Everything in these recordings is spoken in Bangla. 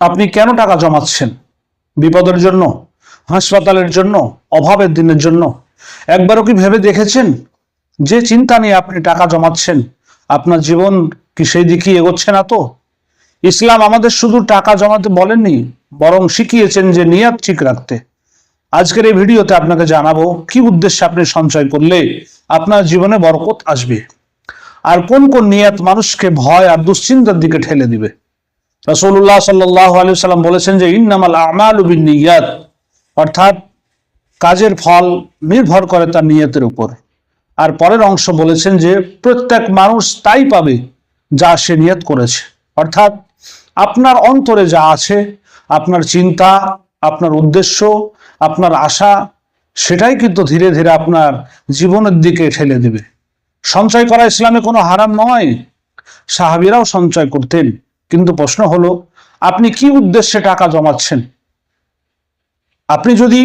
আপনি কেন টাকা জমাচ্ছেন? বিপদের জন্য, হাসপাতালের জন্য, অভাবের দিনের জন্য? একবারও কি ভেবে দেখেছেন যে চিন্তা নিয়ে আপনি টাকা জমাচ্ছেন আপনার জীবন কি সেই দিকে এগোচ্ছে না? তো ইসলাম আমাদের শুধু টাকা জমাতে বলেননি, বরং শিখিয়েছেন যে নিয়ত ঠিক রাখতে। আজকের এই ভিডিওতে আপনাকে জানাবো কি উদ্দেশ্যে আপনি সঞ্চয় করলে আপনার জীবনে বরকত আসবে, আর কোন কোন নিয়ত মানুষকে ভয় আর দুশ্চিন্তার দিকে ঠেলে দিবে। রাসূলুল্লাহ সাল্লাল্লাহু আলাইহি ওয়াসাল্লাম বলেছেন যে ইন্নামাল আমালু বিন্নিয়াত, অর্থাৎ কাজের ফল নির্ভর করে তার নিয়তের উপর। আর পরের অংশ বলেছেন যে প্রত্যেক মানুষ তাই পাবে যা সে নিয়ত করেছে। অর্থাৎ আপনার অন্তরে যা আছে, আপনার চিন্তা, আপনার উদ্দেশ্য, আপনার আশা, সেটাই কিন্তু ধীরে ধীরে আপনার জীবনের দিকে ঠেলে দেবে। সঞ্চয় করা ইসলামে কোনো হারাম নয়, সাহাবীরাও সঞ্চয় করতেন। কিন্তু প্রশ্ন হলো আপনি কি উদ্দেশ্যে টাকা জমাচ্ছেন? আপনি যদি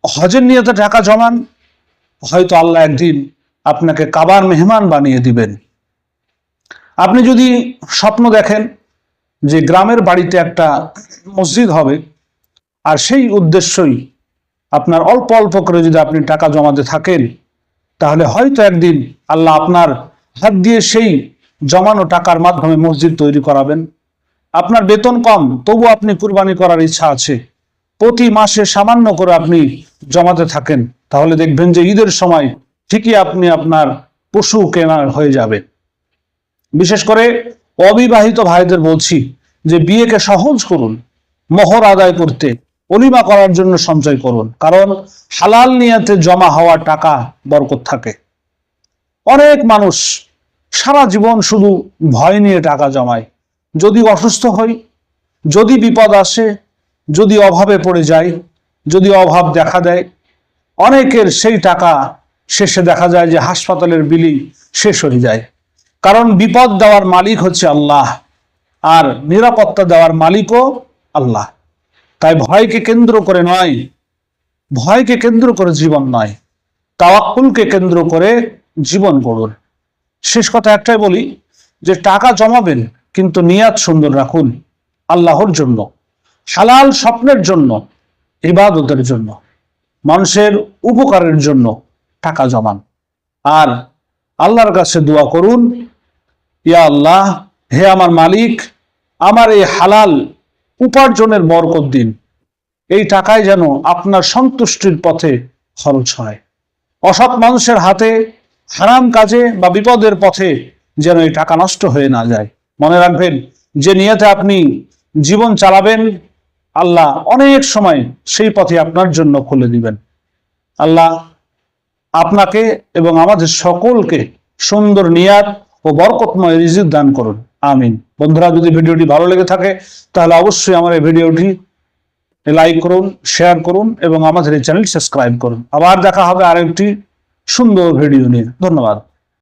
হজের নিয়তে টাকা জমান, হয়তো আল্লাহ একদিন আপনাকে কাবার মেহমান বানিয়ে দিবেন। আপনি যদি স্বপ্ন দেখেন যে গ্রামের বাড়িতে একটা মসজিদ হবে, আর সেই উদ্দেশ্যই আপনার অল্প অল্প করে যদি আপনি টাকা জমাতে থাকেন, তাহলে হয়তো একদিন আল্লাহ আপনার হাত দিয়ে সেই জমানো টাকার মাধ্যমে মসজিদ তৈরি করাবেন। আপনার বেতন কম, তবু আপনি কুরবানি করার ইচ্ছা আছে, প্রতি মাসে সামান্য করে আপনি জমাতে থাকেন, তাহলে দেখবেন যে ঈদের সময় ঠিকই আপনি আপনার পশু কেনা হয়ে যাবে। বিশেষ করে অবিবাহিত ভাইদের বলছি যে বিয়েকে সহজ করুন, মোহর আদায় করতে, অলিমা করার জন্য সঞ্চয় করুন, কারণ হালাল নিয়তে জমা হওয়া টাকা বরকত থাকে। অনেক মানুষ সারা জীবন শুধু ভয় নিয়ে টাকা জমায়, যদি অসুস্থ হই, যদি বিপদ আসে, যদি অভাবে পড়ে যায়, যদি অভাব দেখা দেয়, অনেকের সেই টাকা শেষে দেখা যায় যে হাসপাতালের বিলি শেষ হয়ে যায়। কারণ বিপদ দেওয়ার মালিক হচ্ছে আল্লাহ, আর নিরাপত্তা দেওয়ার মালিকও আল্লাহ। তাই ভয়কে কেন্দ্র করে নয়, ভয়কে কেন্দ্র করে জীবন নয়, তাওয়াক্কুলকে কেন্দ্র করে জীবন গড়ুন। শেষ কথা একটাই বলি যে টাকা জমাবেন, কিন্তু নিয়াত সুন্দর রাখুন, আল্লাহর জন্য, হালাল স্বপ্নের জন্য, ইবাদতের জন্য, মানুষের উপকারের জন্য টাকা জমান। আর আল্লাহর কাছে দোয়া করুন, ইয়া আল্লাহ, হে আমার মালিক, আমার এই হালাল উপার্জনের বরকত দিন, এই টাকায় যেন আপনার সন্তুষ্টির পথে খরচ হয়। অসৎ মানুষের হাতে, হারাম কাজে বা বিপদের পথে যেন এই টাকা নষ্ট হয়ে না যায়। মনে রাখবেন যে নিয়তে আপনি জীবন চালাবেন, আল্লাহ অনেক সময় সেই পথে আপনার জন্য খুলে দিবেন। আল্লাহ আপনাকে এবং আমাদের সকলকে সুন্দর নিয়াত ও বরকতময় রিজিক দান করুন, আমিন। বন্ধুরা, যদি ভিডিওটি ভালো লেগে থাকে তাহলে অবশ্যই আমার এই ভিডিওটি লাইক করুন, শেয়ার করুন এবং আমাদের এই চ্যানেল সাবস্ক্রাইব করুন। আবার দেখা হবে আরেকটি সুন্দর ভিডিও নিয়ে। ধন্যবাদ।